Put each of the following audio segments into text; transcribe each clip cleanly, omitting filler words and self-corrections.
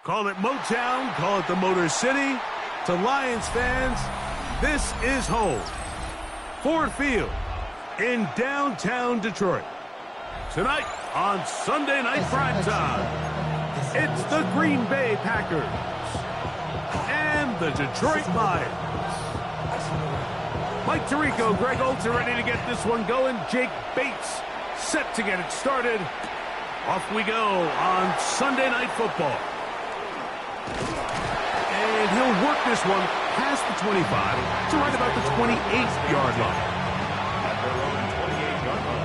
Call it Motown, call it the Motor City. To Lions fans, this is home. Ford Field in downtown Detroit. Tonight on Sunday Night Primetime, it's the Green Bay Packers and the Detroit Lions. Mike Tirico, Greg Olsen ready to get this one going. Jake Bates set to get it started. Off we go on Sunday Night Football. And he'll work this one past the 25 to right about the 28-yard line. At their own 28-yard line.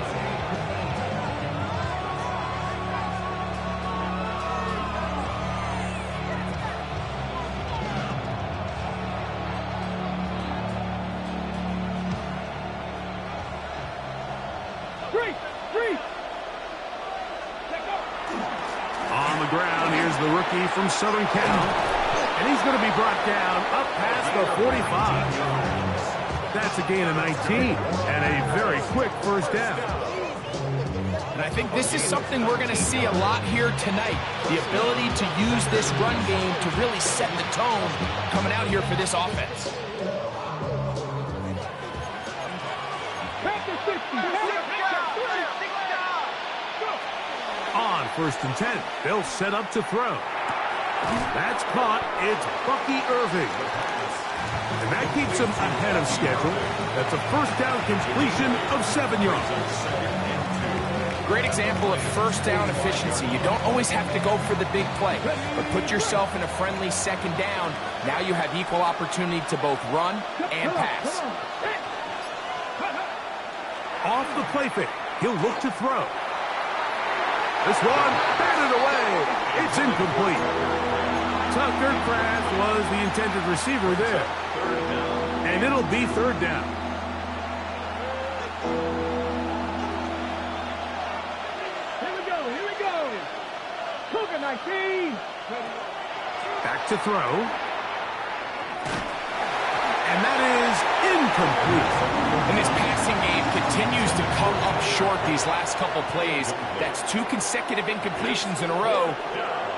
On the ground, here's the rookie from Southern Cal. And he's going to be brought down up past the 45. That's a gain of 19 and a very quick first down. And I think this is something we're going to see a lot here tonight. The ability to use this run game to really set the tone coming out here for this offense. On 1st and 10, they'll set up to throw. That's caught. It's Bucky Irving. And that keeps him ahead of schedule. That's a first down completion of 7 yards. Great example of first down efficiency. You don't always have to go for the big play, but put yourself in a friendly second down. Now you have equal opportunity to both run and pass. Off the play fake. He'll look to throw. This one, batted away. It's incomplete. Tucker Kraft was the intended receiver there. And it'll be 3rd down. Here we go. Cougar 19. Back to throw. And that is incomplete. And this passing game continues to come up short these last couple plays. That's 2 consecutive incompletions in a row.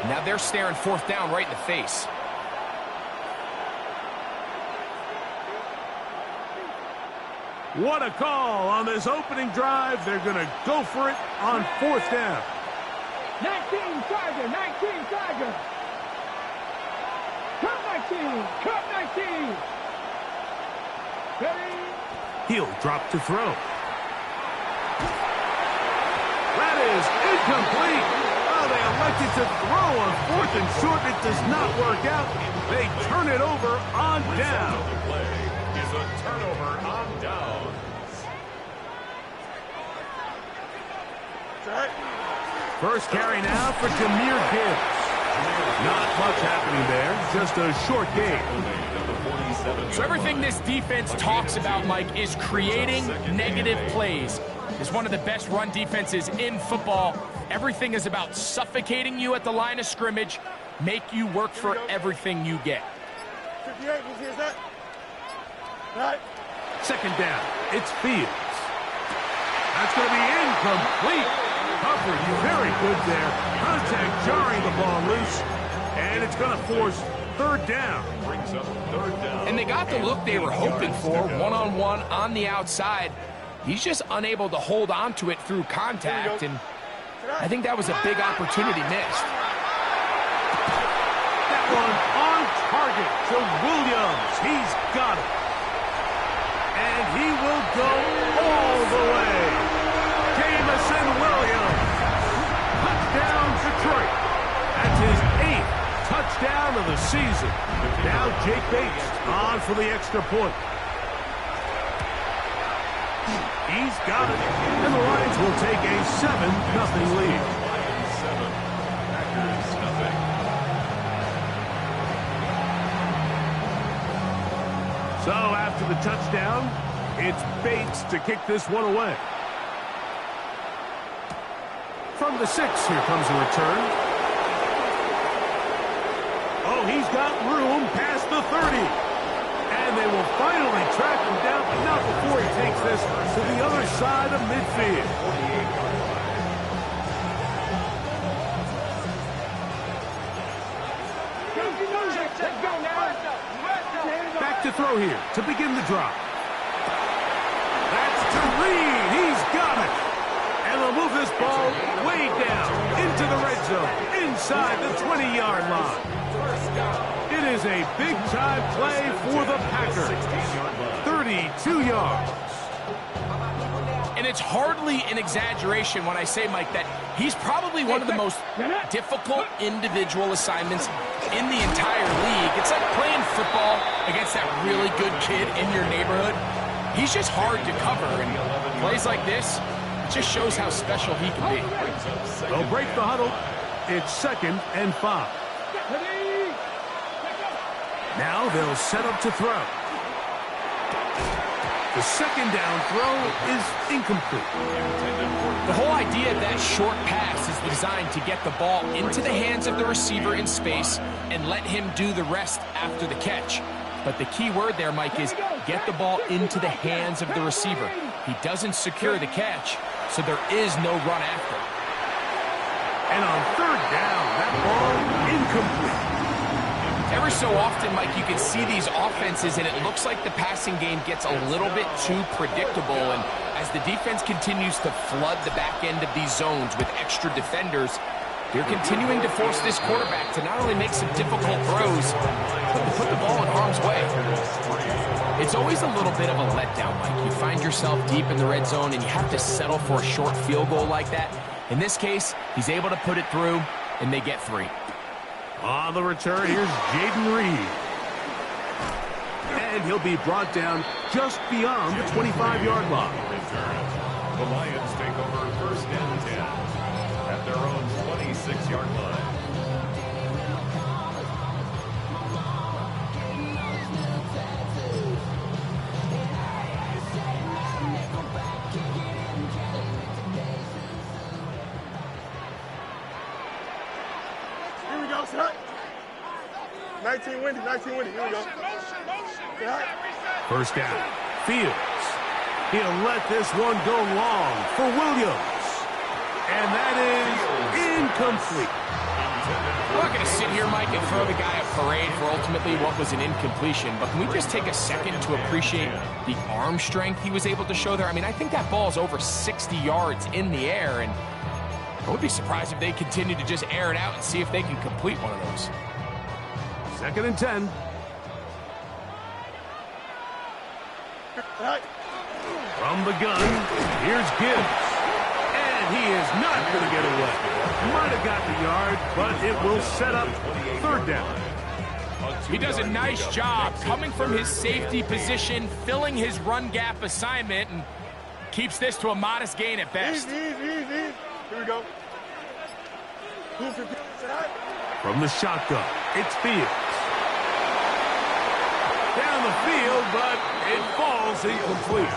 Now they're staring 4th down right in the face. What a call on this opening drive. They're going to go for it on 4th down. 19 Tiger. Cut 19. He'll drop to throw. That is incomplete. Oh, they elected to throw on 4th and short. It does not work out. They turn it over on down. The play is a turnover on down. First carry now for Jahmyr Gibbs. Not much happening there. Just a short gain. So everything this defense talks about, Mike, is creating negative plays. It's one of the best run defenses in football. Everything is about suffocating you at the line of scrimmage, make you work for everything you get. 58, is that? Right. 2nd down. It's Fields. That's going to be incomplete. Coverage very good there. Contact jarring the ball loose. And it's going to force 3rd down. Brings up 3rd down. And they got the look they were hoping for, one-on-one on the outside. He's just unable to hold on to it through contact, and I think that was a big opportunity missed. That one on target to Williams. He's got it. And he will go all the way. Jameson Williams. Touchdown Detroit. That's his 8th touchdown of the season. Now Jake Bates on for the extra point. He's got it. And the Lions will take a 7-0 lead. Lions 7, Packers nothing. So after the touchdown, it's Bates to kick this one away. From the 6, here comes a return. Oh, he's got room past the 30. And they will finally track him down, but not before he takes this to the other side of midfield. to throw here to begin the drive. That's to Reed. He's got it. And they'll move this ball way down into the red zone, inside the 20-yard line. It is a big-time play for the Packers. 32 yards. And it's hardly an exaggeration when I say, Mike, that he's probably one of the most difficult individual assignments in the entire league. It's like playing football against that really good kid in your neighborhood. He's just hard to cover, and plays like this, it just shows how special he can be. They'll break the huddle. It's 2nd and 5. Now they'll set up to throw. The second down throw is incomplete. The whole idea of that short pass is designed to get the ball into the hands of the receiver in space and let him do the rest after the catch. But the key word there, Mike, is get the ball into the hands of the receiver. He doesn't secure the catch, so there is no run after. And on 3rd down, that ball incomplete. Every so often, Mike, you can see these offenses, and it looks like the passing game gets a little bit too predictable. And as the defense continues to flood the back end of these zones with extra defenders, they're continuing to force this quarterback to not only make some difficult throws, but to put the ball in harm's way. It's always a little bit of a letdown, Mike. You find yourself deep in the red zone, and you have to settle for a short field goal like that. In this case, he's able to put it through, and they get 3. On the return, here's Jaden Reed. And he'll be brought down just beyond the 25-yard line. The Lions take over 1st and 10 at their own 26-yard line. Here we go, set. 19 windy, 19 windy. Here we go. First down. Fields. He'll let this one go long for Williams. And that is incomplete. I'm not going to sit here, Mike, and throw the guy a parade for ultimately what was an incompletion, but can we just take a second to appreciate the arm strength he was able to show there? I mean, I think that ball's over 60 yards in the air, and I would be surprised if they continue to just air it out and see if they can complete one of those. 2nd and 10. From the gun, here's Gibbs. And he is not going to get away. Might have got the yard, but it will set up 3rd down. He does a nice job coming from his safety position, filling his run gap assignment, and keeps this to a modest gain at best. Easy. Here we go. From the shotgun, it's Fields. Down the field, but it falls incomplete.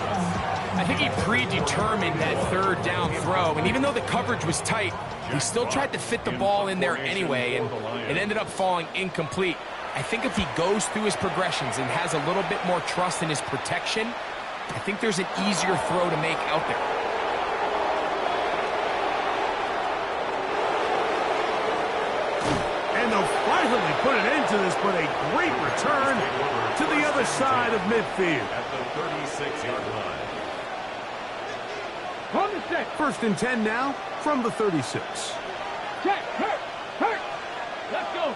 I think he predetermined that 3rd down throw, and even though the coverage was tight, he still tried to fit the ball in there anyway, and it ended up falling incomplete. I think if he goes through his progressions and has a little bit more trust in his protection, I think there's an easier throw to make out there. And they'll finally put an end to this, but a great return to the other side of midfield. At the 36-yard line. On the set. 1st and 10 now from the 36. Check. Hurt. Let's go.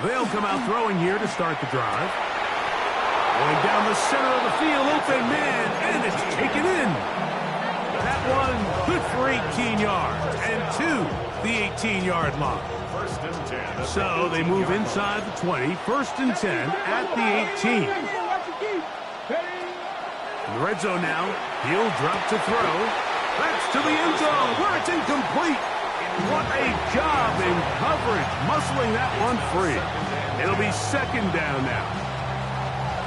They'll come out throwing here to start the drive. Going down the center of the field, open man, and it's taken in. That one good for 18 yards and to the 18-yard line. 1st and 10. So they move inside the 20, 1st and 10 at the 18. In the red zone now, he'll drop to throw. That's to the end zone where it's incomplete. What a job in coverage, muscling that one free. It'll be 2nd down now.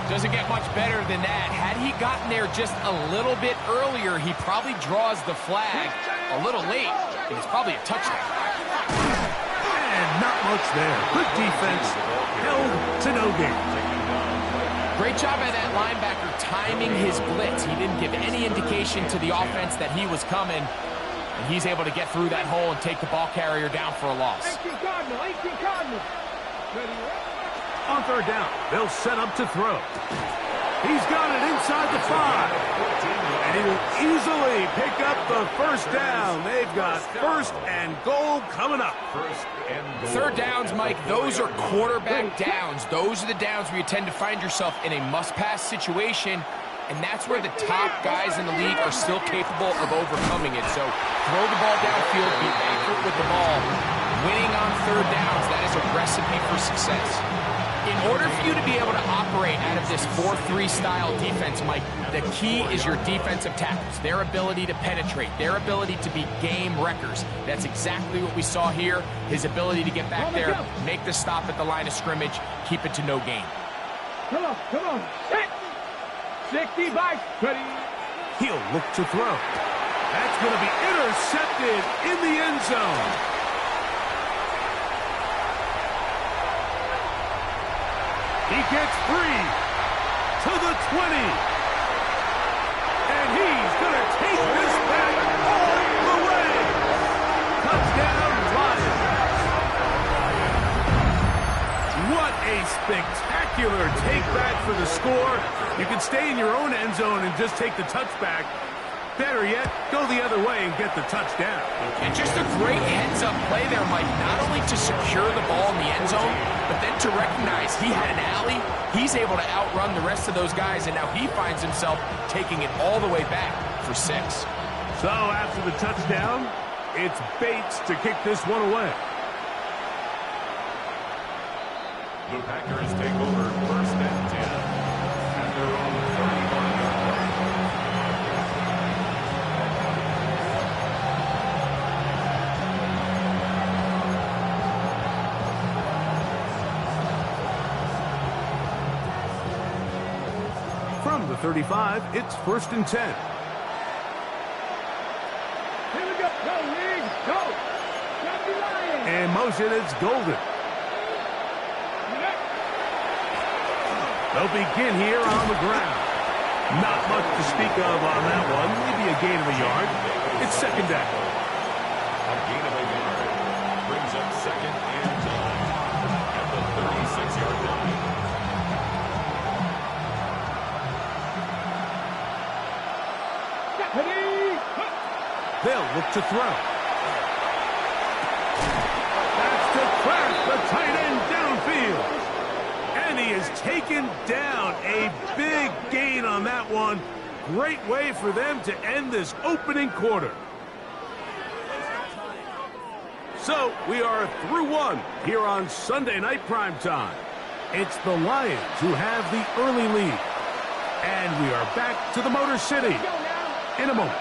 Doesn't get much better than that. Had he gotten there just a little bit earlier, he probably draws the flag a little late, and it's probably a touchdown. And not much there. Good defense, held to no gain. Great job by that linebacker timing his blitz. He didn't give any indication to the offense that he was coming, and he's able to get through that hole and take the ball carrier down for a loss. 18 Cardinal. Ready? On third down, they'll set up to throw. He's got it inside the 5. And he will easily pick up the first down. They've got first and goal coming up. Third downs, Mike, those are quarterback downs. Those are the downs where you tend to find yourself in a must-pass situation, and that's where the top guys in the league are still capable of overcoming it. So throw the ball downfield, be accurate with the ball. Winning on third downs, that is a recipe for success. In order for you to be able to operate out of this 4-3 style defense, Mike, the key is your defensive tackles, their ability to penetrate, their ability to be game wreckers. That's exactly what we saw here, his ability to get back there, make the stop at the line of scrimmage, keep it to no gain. Come on. 65, ready. He'll look to throw. That's going to be intercepted in the end zone. He gets free to the 20. And he's going to take this back all the way. Touchdown, Lions. What a spectacular take back for the score. You can stay in your own end zone and just take the touchback. Better yet, go the other way and get the touchdown. And just a great heads-up play there, Mike. Not only to secure the ball in the end zone, but then to recognize he had an alley. He's able to outrun the rest of those guys, and now he finds himself taking it all the way back for 6. So after the touchdown, it's Bates to kick this one away. The Packers take over first and 10 at their own 31-yard line. From the 35, it's first and 10. Here we go. Go, League. Go. Lions. And motion, it's Golden. They'll begin here on the ground. Not much to speak of on that one. Maybe a gain of a yard. It's second down. A gain of a yard brings up second and 9 at the 36-yard line. They'll look to throw. That's to crash the tight end downfield. And he is taken down. A big gain on that one. Great way for them to end this opening quarter. So we are through one here on Sunday Night Primetime. It's the Lions who have the early lead. And we are back to the Motor City in a moment.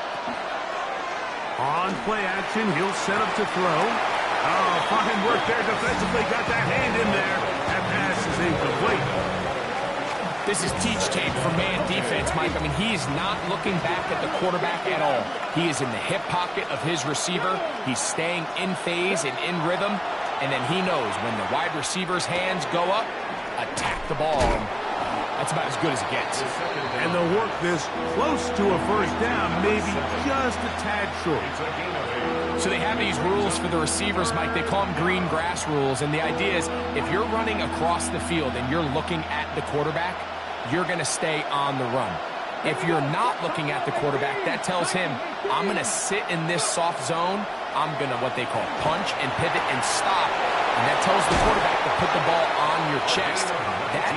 On play action, he'll set up to throw. Oh, fine work there defensively. Got that hand in there. That pass is incomplete. This is teach tape for man defense, Mike. I mean, he is not looking back at the quarterback at all. He is in the hip pocket of his receiver. He's staying in phase and in rhythm. And then he knows when the wide receiver's hands go up, attack the ball. That's about as good as it gets. And they'll work this close to a first down, maybe just a tad short. So they have these rules for the receivers, Mike. They call them green grass rules. And the idea is if you're running across the field and you're looking at the quarterback, you're going to stay on the run. If you're not looking at the quarterback, that tells him, I'm going to sit in this soft zone. I'm going to, what they call, punch and pivot and stop. And that tells the quarterback to put the ball on your chest. That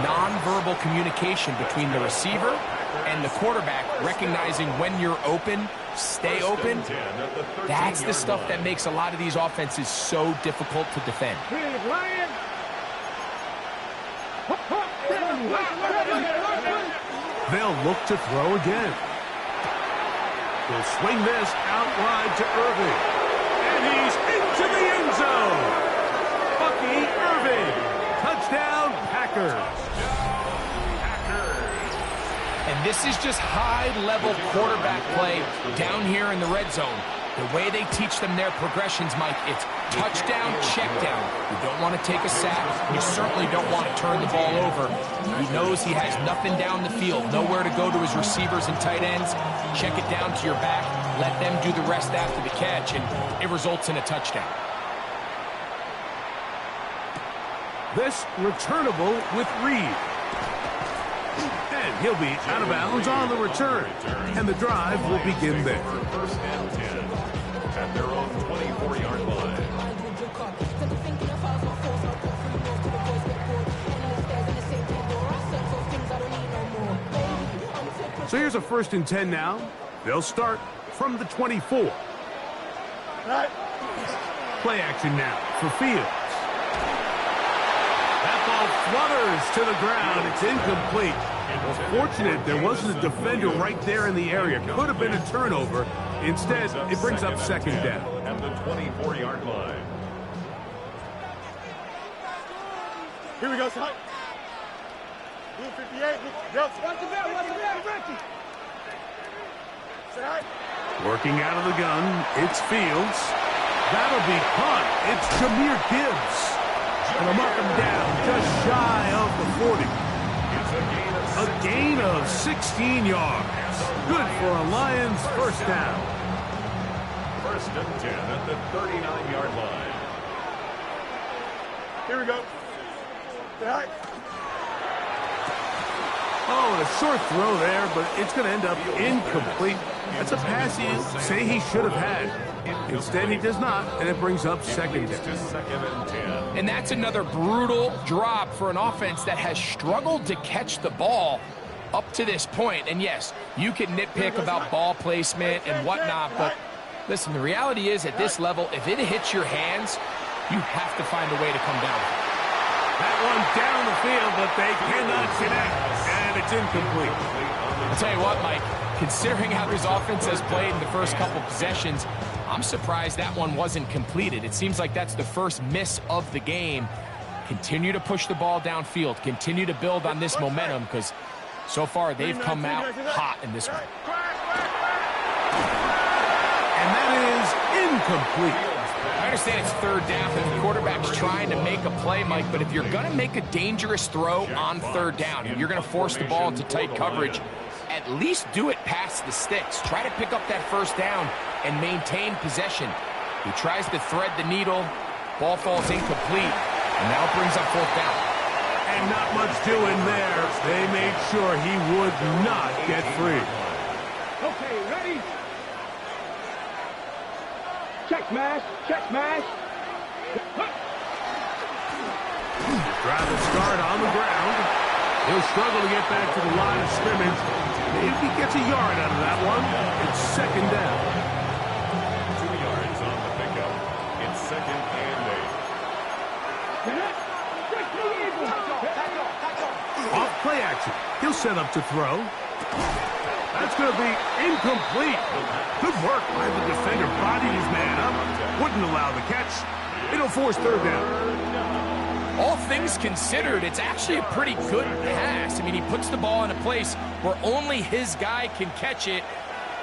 nonverbal communication between the receiver and the quarterback, recognizing when you're open, stay open, that's the stuff that makes a lot of these offenses so difficult to defend. They'll look to throw again. He'll swing this out wide to Irving. And he's into the end zone. Bucky Irving. Touchdown, Packers. And this is just high-level quarterback play down here in the red zone. The way they teach them their progressions, Mike, it's touchdown, check down. You don't want to take a sack. You certainly don't want to turn the ball over. He knows he has nothing down the field, nowhere to go to his receivers and tight ends. Check it down to your back. Let them do the rest after the catch, and it results in a touchdown. This returnable with Reed. And he'll be out of bounds on the return. And the drive will begin there. First and 10 at their own 24-yard line. So here's a 1st and 10 now. They'll start from the 24. Play action now for Fields. That ball flutters to the ground. It's incomplete. Well, fortunate there wasn't a defender right there in the area. Could have been a turnover. Instead, it brings up 2nd down. At the 24-yard line. Here we go, son. Blue 58. Watch the bell, Ricky. Working out of the gun, it's Fields. That'll be caught. It's Jahmyr Gibbs. And they'll mark him down just shy of the 40. A gain of 16 yards. Good for a Lions 1st down. 1st and 10 at the 39-yard line. Here we go. Oh, and a short throw there, but it's going to end up incomplete. That's a pass you say he should have had. Instead, he does not, and it brings up 2nd down. 2nd and 10. And that's another brutal drop for an offense that has struggled to catch the ball up to this point. And yes, you can nitpick about ball placement and whatnot, but listen, the reality is at this level, if it hits your hands, you have to find a way to come down. That one down the field, but they cannot connect, and it's incomplete. I'll tell you what, Mike, considering how this offense has played in the first couple possessions, I'm surprised that one wasn't completed. It seems like that's the first miss of the game. Continue to push the ball downfield. Continue to build on this momentum, because so far they've come out hot in this one. And that is incomplete. I understand it's 3rd down and the quarterback's trying to make a play, Mike, but if you're going to make a dangerous throw on 3rd down and you're going to force the ball into tight coverage, at least do it past the sticks. Try to pick up that 1st down and maintain possession. He tries to thread the needle. Ball falls incomplete, and now brings up 4th down. And not much doing there. They made sure he would not get free. Okay, ready? Check smash, check smash. Drive and start on the ground. He'll struggle to get back to the line of scrimmage. Maybe he gets a yard out of that one. It's 2nd down. 2 yards on the pickup. It's 2nd and 8. Off play action. He'll set up to throw. That's going to be incomplete. Good work by the defender. Bodied his man up. Wouldn't allow the catch. It'll force 3rd down. All things considered, it's actually a pretty good pass. I mean, he puts the ball in a place where only his guy can catch it.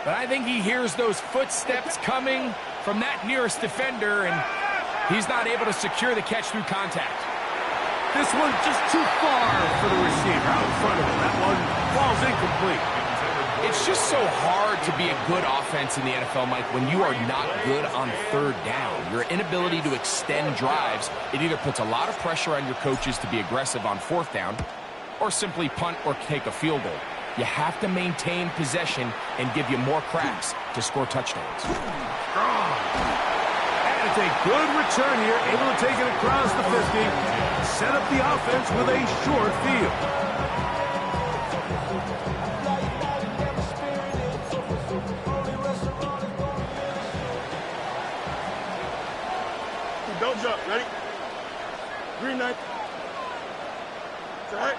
But I think he hears those footsteps coming from that nearest defender, and he's not able to secure the catch through contact. This one just too far for the receiver out in front of him. That one falls incomplete. It's just so hard to be a good offense in the NFL, Mike, when you are not good on 3rd down. Your inability to extend drives, it either puts a lot of pressure on your coaches to be aggressive on 4th down or simply punt or take a field goal. You have to maintain possession and give you more cracks to score touchdowns. And it's a good return here, able to take it across the 50. Set up the offense with a short field. Don't jump. Ready? Green light. Right.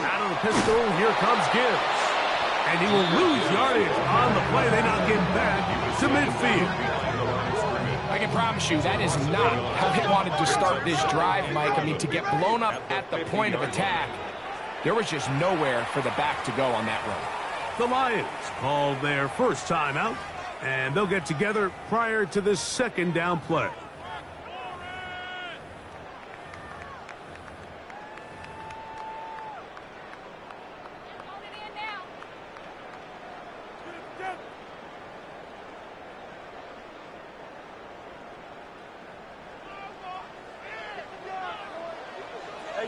Out of the pistol, here comes Gibbs. And he will lose yardage on the play. They knock him back to midfield. I can promise you that is not how they wanted to start this drive, Mike. I mean, to get blown up at the point of attack, there was just nowhere for the back to go on that run. The Lions called their first timeout, and they'll get together prior to this 2nd down play.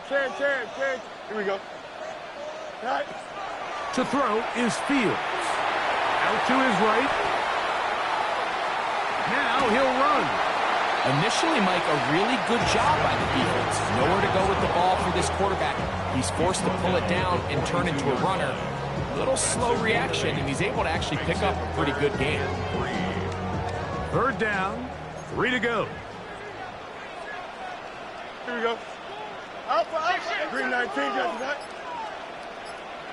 10. Here we go. Right. To throw is Fields. Out to his right. Now he'll run. Initially, Mike, a really good job by the defense. Nowhere to go with the ball for this quarterback. He's forced to pull it down and turn into a runner. Little slow reaction, and he's able to actually pick up a pretty good game. Third down, 3 to go. Here we go. Out. Green 19, Justin.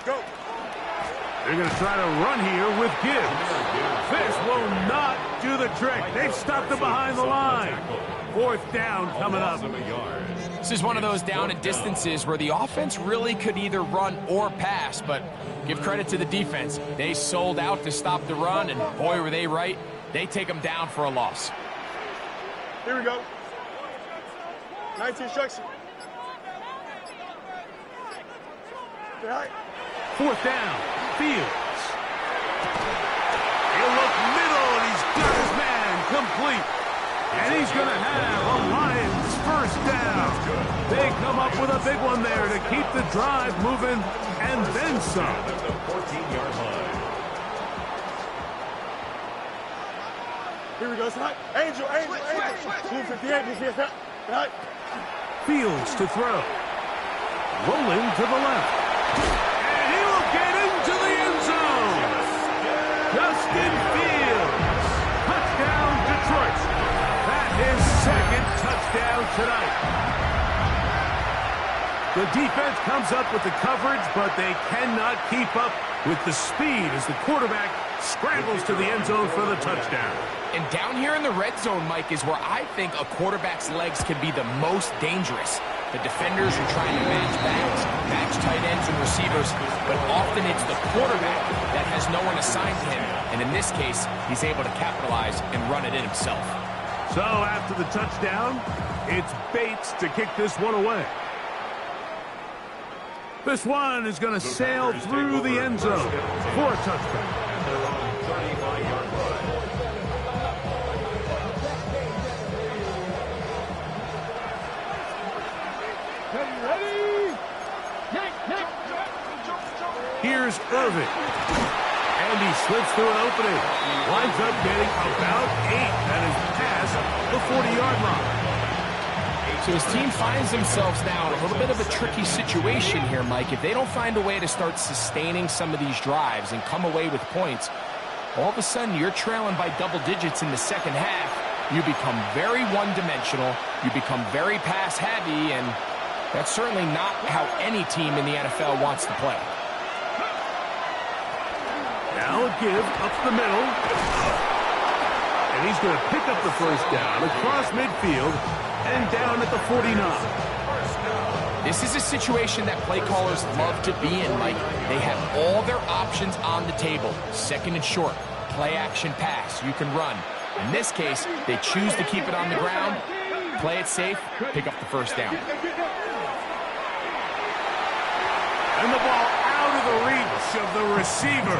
Go. They're going to try to run here with Gibbs. This will not do the trick. They've stopped him behind the line. Fourth down coming up. This is one of those down and distances where the offense really could either run or pass, but give credit to the defense. They sold out to stop the run, and boy, were they right. They take them down for a loss. Here we go. 19 structure. Right. Fourth down, Fields. He'll look middle, and he's got his man complete. And he's going to have a Lions first down. They come up with a big one there to keep the drive moving, and then some. The 14-yard line. Here we go. Angel. Blue 58. You see us now? Right. Fields to throw. Rolling to the left. And he will get into the end zone. Justin Fields. Touchdown, Detroit. That's his second touchdown tonight. The defense comes up with the coverage, but they cannot keep up with the speed as the quarterback scrambles to the end zone for the touchdown. And down here in the red zone, Mike, is where I think a quarterback's legs can be the most dangerous. The defenders are trying to match tight ends and receivers, but often it's the quarterback that has no one assigned to him. And in this case, he's able to capitalize and run it in himself. So after the touchdown, it's Bates to kick this one away. This one is going to sail through the end zone for a touchdown. Their own 35-yard line. Ready? Here's Irving. And he slips through an opening. Winds up getting about 8. That is past the 40-yard line. So his team finds themselves now in a little bit of a tricky situation here, Mike. If they don't find a way to start sustaining some of these drives and come away with points, all of a sudden you're trailing by double digits in the second half. You become very one-dimensional. You become very pass-heavy, and that's certainly not how any team in the NFL wants to play. Now a give up the middle. And he's going to pick up the first down across midfield and down at the 49. This is a situation that play callers love to be in, Mike. They have all their options on the table. Second and short, play action pass, you can run. In this case, they choose to keep it on the ground, play it safe, pick up the first down. And the ball out of the reach of the receiver.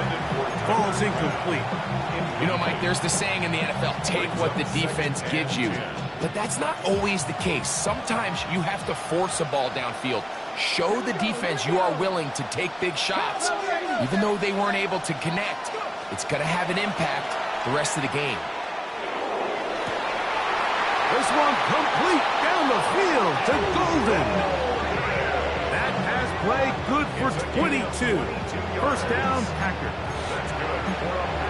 Ball's incomplete. You know, Mike, there's the saying in the NFL, take what the defense gives you. But that's not always the case. Sometimes you have to force a ball downfield. Show the defense you are willing to take big shots. Even though they weren't able to connect, it's going to have an impact the rest of the game. This one complete down the field to Golden. That pass play good for 22. First down, Packers.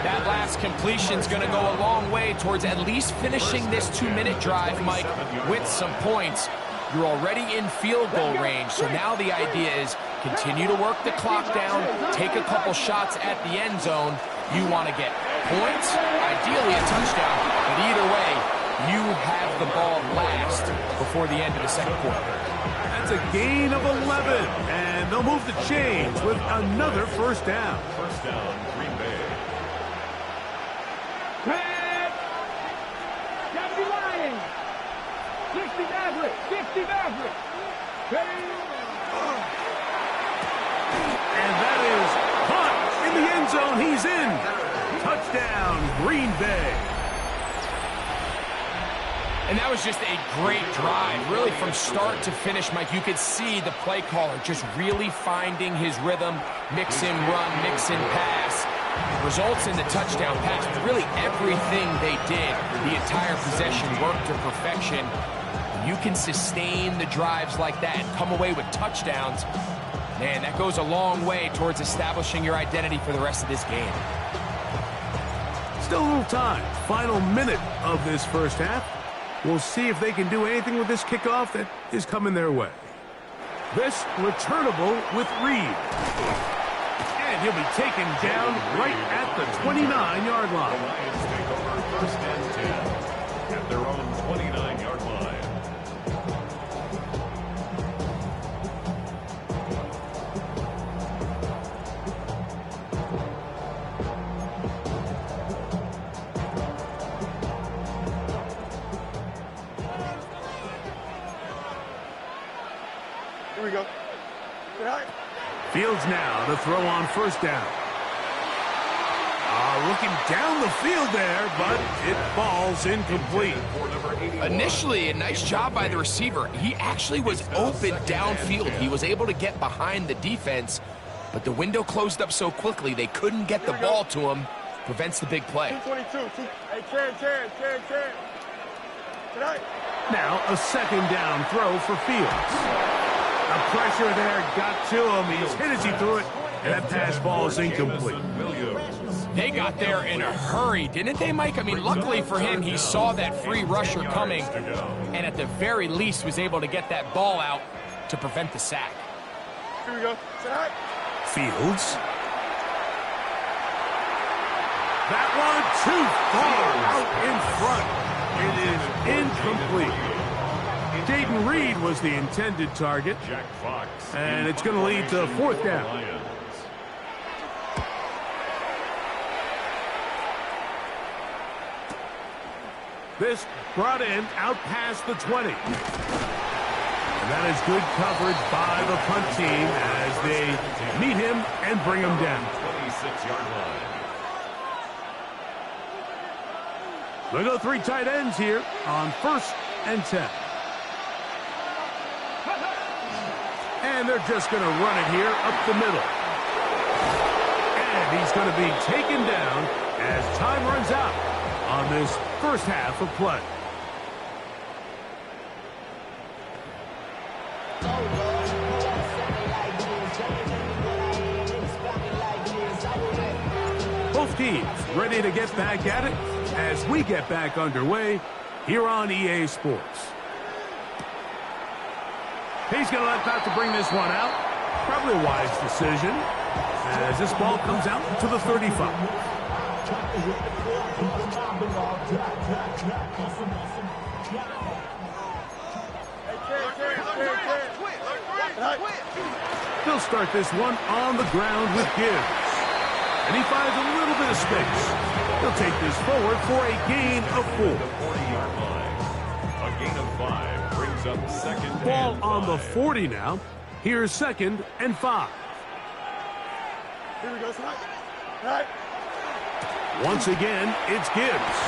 That last completion's going to go a long way towards at least finishing this 2-minute drive, Mike, with some points. You're already in field goal range, so now the idea is continue to work the clock down, take a couple shots at the end zone. You want to get points, ideally a touchdown, but either way, you have the ball last before the end of the second quarter. That's a gain of 11, and they'll move the chains with another first down. First down, Green Bay. Red! Deputy Lions! 60 Maverick! 60 Maverick! Ready? And that is Hunt in the end zone. He's in. Touchdown, Green Bay. And that was just a great drive. Really, from start to finish, Mike, you could see the play caller just really finding his rhythm, mix and run, mix and pass. Results in the touchdown pass. Really, everything they did, the entire possession worked to perfection. You can sustain the drives like that and come away with touchdowns. Man, that goes a long way towards establishing your identity for the rest of this game. Still a little time. Final minute of this first half. We'll see if they can do anything with this kickoff that is coming their way. This returnable with Reed. And he'll be taken down right at the 29-yard line. The Lions take over first and 10 at their own 29-yard line. Here we go. Get out. Fields now to throw on first down. Looking down the field there, but it falls incomplete. Initially, a nice job by the receiver. He actually was open downfield. He was able to get behind the defense, but the window closed up so quickly they couldn't get the ball to him. Prevents the big play. 222. Hey, Karen. Get out. Now a second down throw for Fields. The pressure there got to him. He's hit as he threw it, and that pass ball is incomplete. They got there in a hurry, didn't they, Mike? I mean, luckily for him, he saw that free rusher coming, and at the very least was able to get that ball out to prevent the sack. Here we go. Set. Fields. That one too far out in front. It is incomplete. Jaden Reed was the intended target, Jack Fox, and it's going to lead to fourth down. This brought in out past the 20. And that is good coverage by the punt team as they meet him and bring him down. 26-yard line. They'll go three tight ends here on first and 10. And they're just going to run it here up the middle. And he's going to be taken down as time runs out on this first half of play. Both teams ready to get back at it as we get back underway here on EA Sports. He's going to let that to bring this one out. Probably a wise decision as this ball comes out to the 35. They'll start this one on the ground with Gibbs. And he finds a little bit of space. He'll take this forward for a gain of 4. The 40-yard line. A gain of 5 brings up second Ball and on the 5. 40 now. Here's second and 5. Here we go. Right. Once again, it's Gibbs.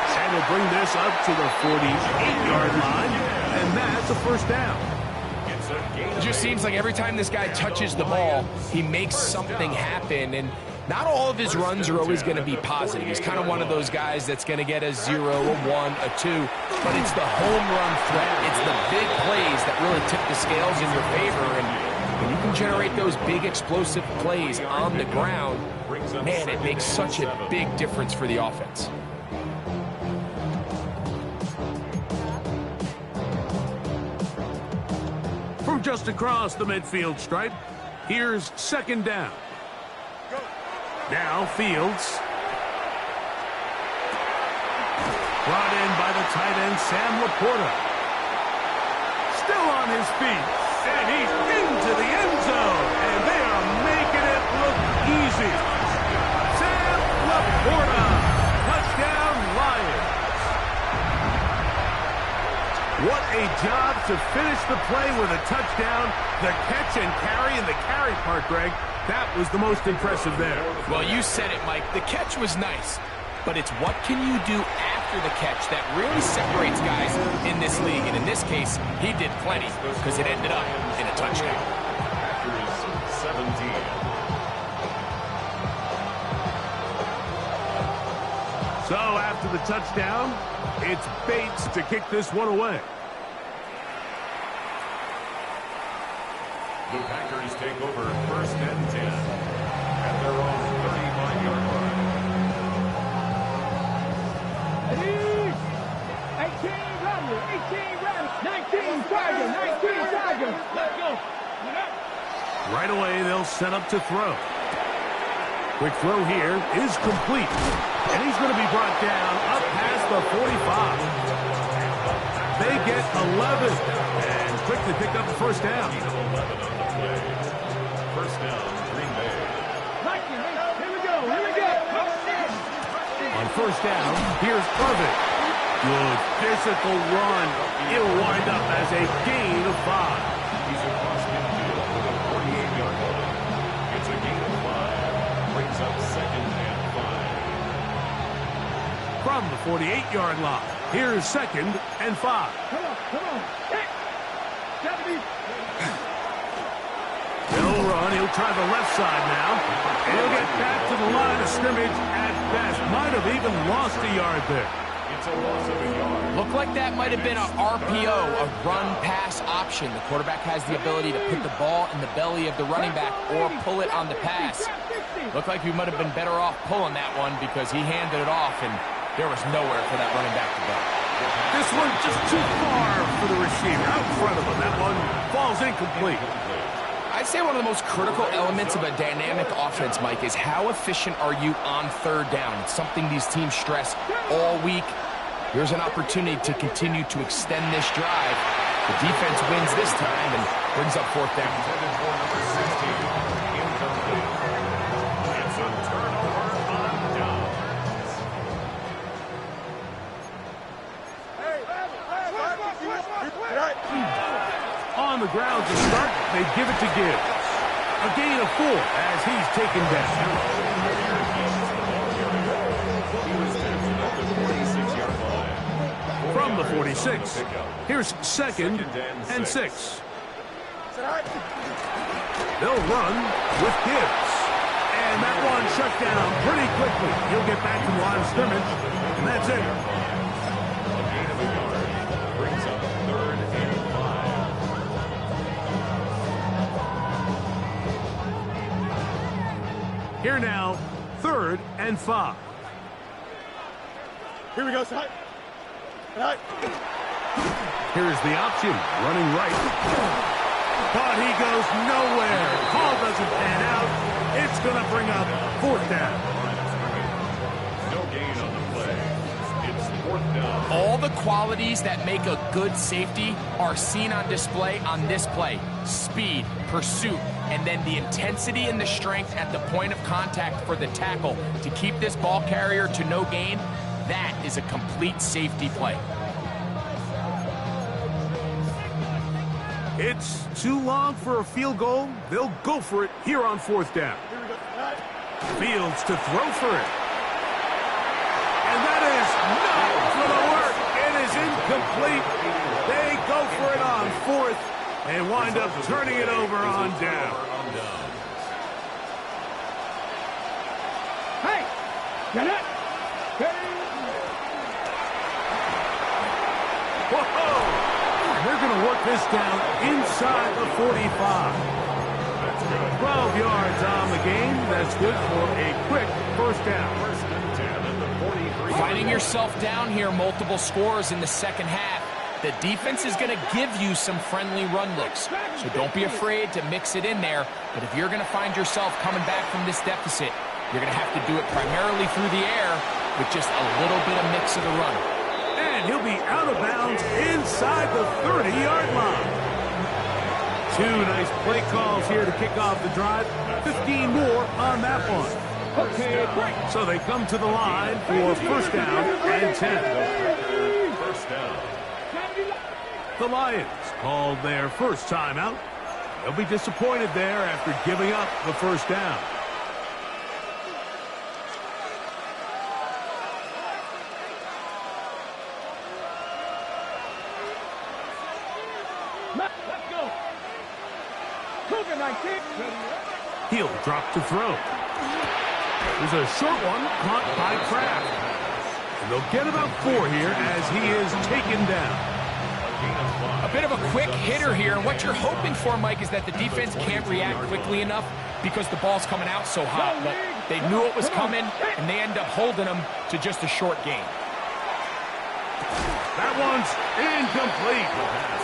And he'll bring this up to the 48-yard line. And that's a first down. It's a gain It of just 8. seems like every time this guy touches the ball, he makes something happen. And not all of his runs are always going to be positive. He's kind of one of those guys that's going to get a 0, a 1, a 2. But it's the home run threat. It's the big plays that really tip the scales in your favor. And when you can generate those big explosive plays on the ground, man, it makes such a big difference for the offense. From just across the midfield stripe, here's second down. Now Fields. Brought in by the tight end, Sam Laporta. Still on his feet. And he's into the end zone. And they are making it look easy. Sam Laporta. Touchdown, Lions. What a job to finish the play with a touchdown. The catch and carry, and the carry part, Greg, that was the most impressive there. Well, you said it, Mike. The catch was nice. but it's what can you do after the catch that really separates guys in this league. And in this case, he did plenty because it ended up in a touchdown. Packers 17. So after the touchdown, it's Bates to kick this one away. The Packers take over 1st and 10 at their own 35-yard line. 18 Rattler, 18 Rattler, 19 Tiger, 19 Tiger. Let's go. Right away, they'll set up to throw. Quick throw here is complete. And he's going to be brought down up past the 45. They get 11 and quickly pick up the first down. 11 on the play. First down, Green Bay. Here we go, here we go. On first down, here's Irvin. Good physical run. It'll wind up as a gain of 5. He's across midfield with a 48-yard line. It's a gain of 5. Brings up 2nd and 5. From the 48-yard line, here's 2nd and 5. Come on. Hey. They'll run. He'll try the left side now. And he'll get back to the line of scrimmage at best. Might have even lost a yard there. It's a loss of a yard. Looked like that might have been a RPO, a run-pass option. The quarterback has the ability to put the ball in the belly of the running back or pull it on the pass. Looked like he might have been better off pulling that one because he handed it off, and there was nowhere for that running back to go. This one just too far for the receiver. Out in front of him. That one falls incomplete. I'd say one of the most critical elements of a dynamic offense, Mike, is how efficient are you on 3rd down. It's something these teams stress all week. Here's an opportunity to continue to extend this drive. The defense wins this time and brings up 4th down. Intended for number 16. Incomplete. It's a turnover on downs. On the ground to start, they give it to Gibbs. A gain of 4 as he's taken down. He was tackled at the 46-yard line. From the 46, here's 2nd and 6. They'll run with Gibbs. And that one shut down pretty quickly. He'll get back to the line of scrimmage, and that's it. A gain of a yard brings up 3rd and 5. Here now, 3rd and 5. Here we go, son. Here's the option, running right. But he goes nowhere. Call doesn't pan out. It's going to bring up 4th down. No gain on the play. It's 4th down. All the qualities that make a good safety are seen on display on this play. Speed, pursuit, and then the intensity and the strength at the point of contact for the tackle to keep this ball carrier to no gain. That is a complete safety play. It's too long for a field goal. They'll go for it here on 4th down. Fields to throw for it. And that is not going to work. It is incomplete. They go for it on 4th and wind up turning it over on down. Hey, get it. Whoa! They're going to work this down inside the 45. 12 yards on the game. That's good for a quick first down. Finding yourself down here, multiple scores in the 2nd half. The defense is going to give you some friendly run looks. So don't be afraid to mix it in there. But if you're going to find yourself coming back from this deficit, you're going to have to do it primarily through the air with just a little bit of mix of the run. And he'll be out of bounds inside the 30-yard line. 2 nice play calls here to kick off the drive. 15 more on that one. Okay, break. So they come to the line for first down and 10. First down. The Lions called their first timeout. They'll be disappointed there after giving up the first down. Let's go. Cougar 19. He'll drop to throw. There's a short one caught by Kraft. And they'll get about 4 here as he is taken down. A bit of a quick hitter here, and what you're hoping for, Mike, is that the defense can't react quickly enough because the ball's coming out so hot. But they knew it was coming, and they end up holding them to just a short gain. That one's incomplete.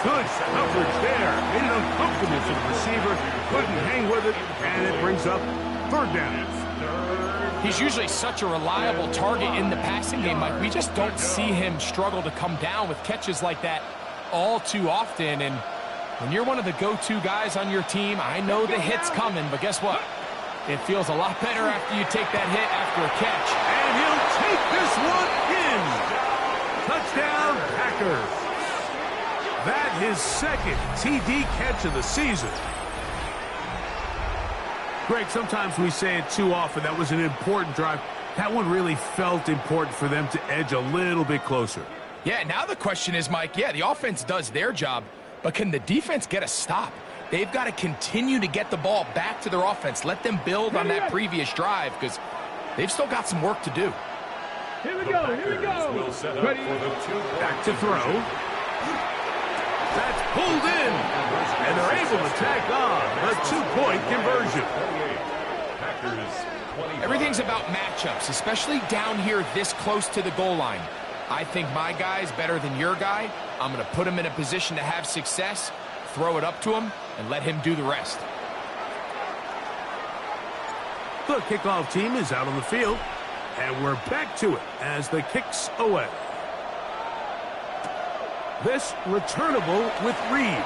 Good coverage there. Made it uncomfortable for the receiver. Couldn't hang with it, and it brings up 3rd down. He's usually such a reliable target in the passing game, Mike. We just don't see him struggle to come down with catches like that all too often. And when you're one of the go-to guys on your team, I know the hit's coming, but guess what? It feels a lot better after you take that hit after a catch. And he'll take this one in. Touchdown, Packers. That his 2nd TD catch of the season. Greg, sometimes we say it too often. That was an important drive. That one really felt important for them to edge a little bit closer. Yeah, now the question is, Mike, yeah, the offense does their job, but can the defense get a stop? They've got to continue to get the ball back to their offense. Let them build on that previous drive because they've still got some work to do. Here we go. Ready? Back to throw. That's pulled in. And they're able to tack on a 2-point conversion. Everything's about matchups, especially down here this close to the goal line. I think my guy's better than your guy. I'm going to put him in a position to have success, throw it up to him, and let him do the rest. The kickoff team is out on the field, and we're back to it as the kick's away. This returnable with Reed.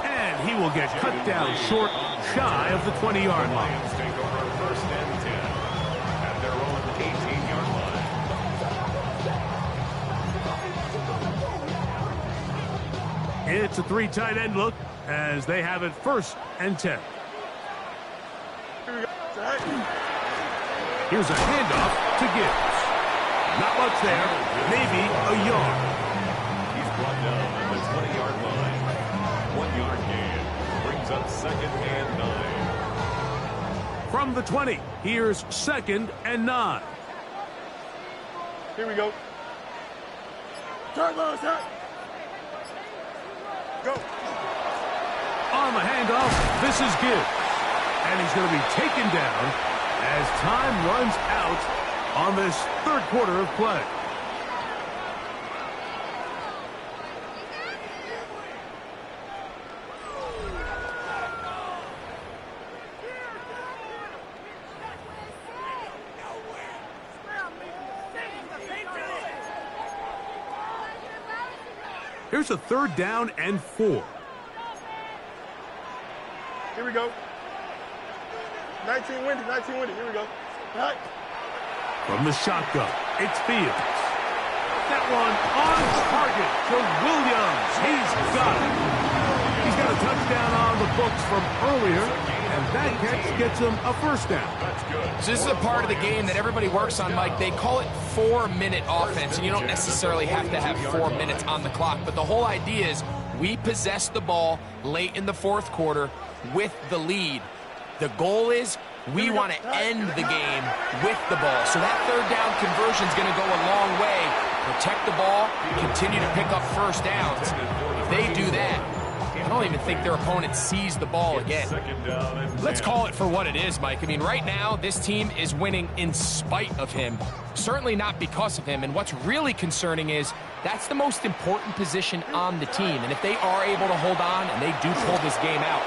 And he will get cut down short, shy of the 20-yard line. Take over 1st and 10 at their own 18-yard line. It's a 3 tight end look as they have it 1st and 10. Here's a handoff to Gibbs. Not much there, maybe a yard. He's brought down at the 20-yard line. 1-yard gain brings up 2nd and 9. From the 20, here's 2nd and 9. Here we go. Turn, Lewis, turn. Go. On the handoff, this is Gibbs. And he's going to be taken down as time runs out on this 3rd quarter of play. Here's a 3rd down and 4. Here we go. 19 windy, here we go. All right. From the shotgun, it's Fields. That one on target to Williams. He's got it. He's got a touchdown on the books from earlier, and that catch gets him a 1st down. So this is a part of the game that everybody works on, Mike. They call it 4-minute offense, and you don't necessarily have to have 4 minutes on the clock, but the whole idea is we possess the ball late in the 4th quarter with the lead. The goal is we want to end the game with the ball. So that 3rd down conversion is going to go a long way. Protect the ball, continue to pick up 1st downs. If they do that, I don't even think their opponent sees the ball again. Let's call it for what it is, Mike. I mean, right now, this team is winning in spite of him. Certainly not because of him. And what's really concerning is that's the most important position on the team. And if they are able to hold on and they do pull this game out,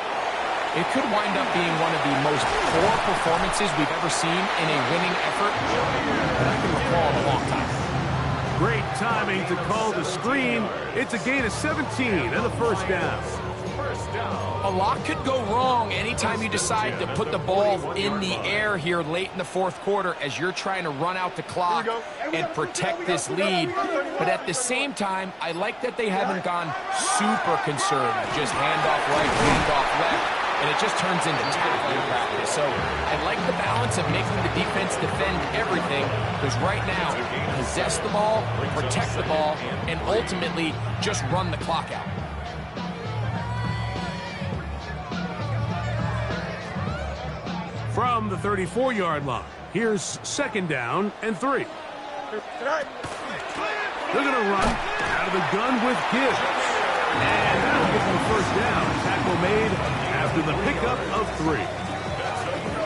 it could wind up being one of the most poor performances we've ever seen in a winning effort that I can recall in a long time. Great timing to call the screen. It's a gain of 17 and a 1st down. A lot could go wrong anytime you decide to put the ball in the air here late in the 4th quarter as you're trying to run out the clock and protect this lead. But at the same time, I like that they haven't gone super conservative. Just handoff right, handoff left. And it just turns into tackling practice. So I like the balance of making the defense defend everything, because right now, possess the ball, protect the ball, and ultimately just run the clock out. from the 34-yard line. Here's 2nd down and 3. They're going to run out of the gun with Gibbs. And that'll give them a 1st down. Tackle made after the pickup of 3.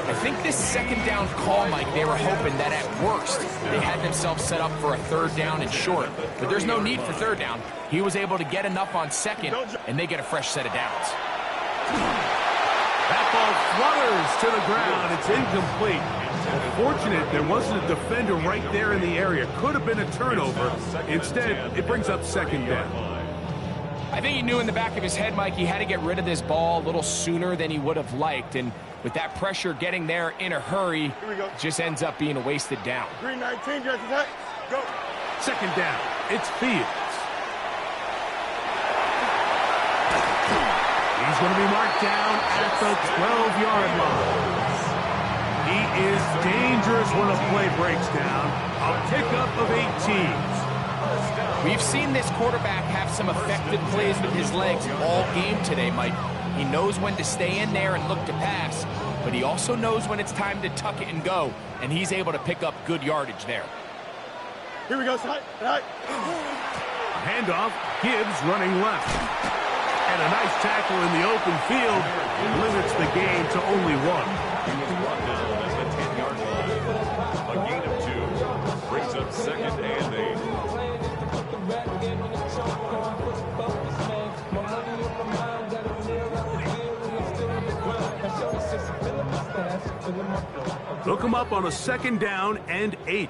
I think this 2nd down call, Mike, they were hoping that at worst they had themselves set up for a 3rd down and short. But there's no need for 3rd down. He was able to get enough on 2nd, and they get a fresh set of downs. That ball flutters to the ground. It's incomplete. Fortunate there wasn't a defender right there in the area. Could have been a turnover. Instead, it brings up 2nd down. I think he knew in the back of his head, Mike, he had to get rid of this ball a little sooner than he would have liked. And with that pressure getting there in a hurry, it just ends up being a wasted down. 319, Jesse, go. 2nd down. It's Fields. He's going to be marked down at the 12-yard line. He is dangerous when a play breaks down. A pickup of 18. We've seen this quarterback have some effective plays with his legs all game today, Mike. He knows when to stay in there and look to pass, but he also knows when it's time to tuck it and go, and he's able to pick up good yardage there. Here we go, side. Handoff, Gibbs running left. And a nice tackle in the open field limits the gain to only 1. He was brought down at the 10-yard line. A gain of 2 brings up 2nd and 8. Look him up on a 2nd down and 8.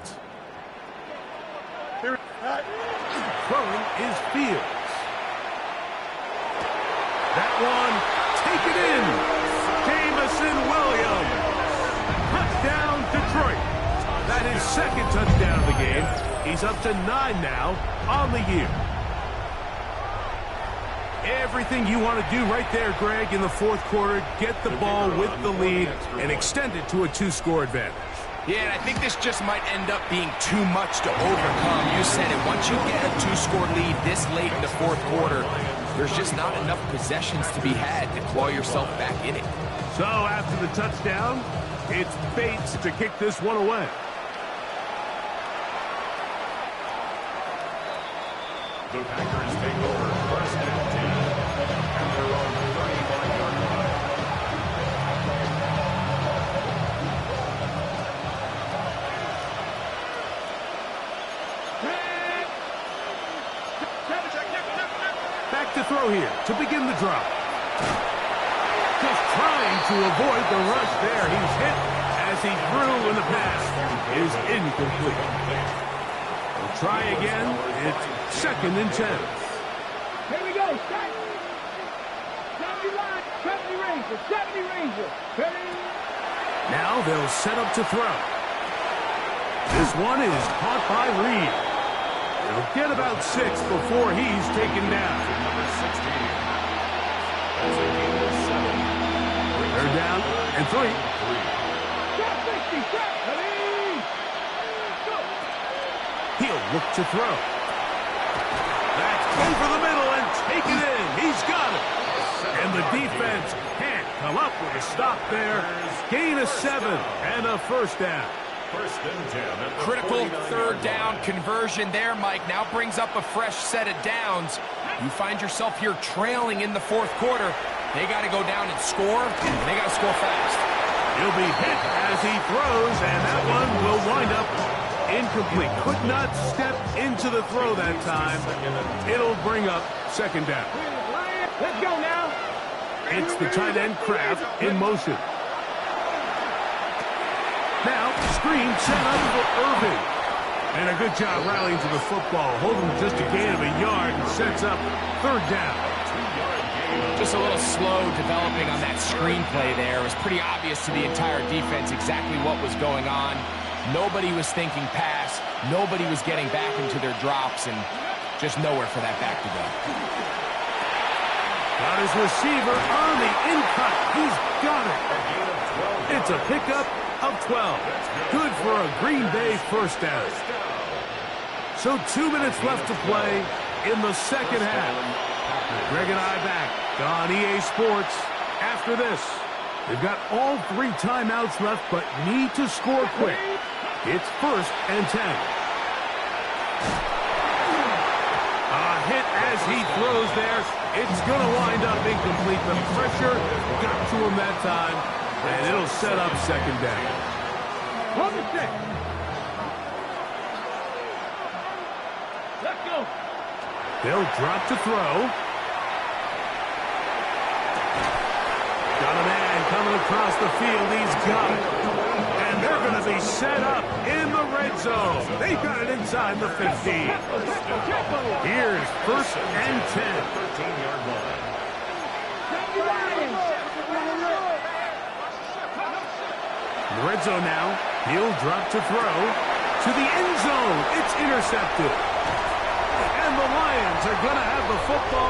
Throwing is Fields. That one, take it in. Jameson Williams. Touchdown, Detroit. That is 2nd touchdown of the game. He's up to 9 now on the year. Everything you want to do right there, Greg, in the 4th quarter. Get the ball with the lead and extend it to a 2-score advantage. Yeah, and I think this just might end up being too much to overcome. You said it. Once you get a 2-score lead this late in the 4th quarter, there's just not enough possessions to be had to claw yourself back in it. So after the touchdown, it's Bates to kick this one away. The Packers take over 1st and 10 at their own 35-yard line. Back to throw here to begin the drive. Just trying to avoid the rush there. He's hit as he threw, and the pass is incomplete. We'll try again. It's 2nd and 10. Here we go. 70 line, 70 Ranger, 70 Ranger. Ready? Now they'll set up to throw. This one is caught by Reed. They'll get about 6 before he's taken down. Number 16. That's a gain of 7. 3rd down and 3. Top 60, set, ready? Go. He'll look to throw. That's over the middle and take it in. He's got it. And the defense can't come up with a stop there. Gain of 7 and a 1st down. 1st and 10. Critical 3rd down conversion there, Mike. Now brings up a fresh set of downs. You find yourself here trailing in the 4th quarter. They got to go down and score, and they got to score fast. He'll be hit as he throws, and that one will wind up incomplete. Could not step into the throw that time. It'll bring up 2nd down. Let's go now. It's the tight end Kraft in motion. Now, screen set up for Irving. And a good job rallying to the football. Holding just a gain of a yard and sets up 3rd down. Just a little slow developing on that screenplay there. It was pretty obvious to the entire defense exactly what was going on. Nobody was thinking pass. Nobody was getting back into their drops, and just nowhere for that back to go. Got his receiver on the in-cut. He's got it. It's a pickup of 12. Good for a Green Bay 1st down. So 2 minutes left to play in the 2nd half. Greg and I back on EA Sports after this. They've got all 3 timeouts left, but need to score quick. It's 1st and 10. A hit as he throws there. It's going to wind up incomplete. The pressure got to him that time, and it'll set up 2nd down. On the set. Let's go. They'll drop to throw. Got a man coming across the field. He's got it. And they're going to be set up in the red zone. They've got it inside the 15. Here's 1st and 10. 13-yard line. In the red zone now. He'll drop to throw. To the end zone. It's intercepted. And the Lions are going to have the football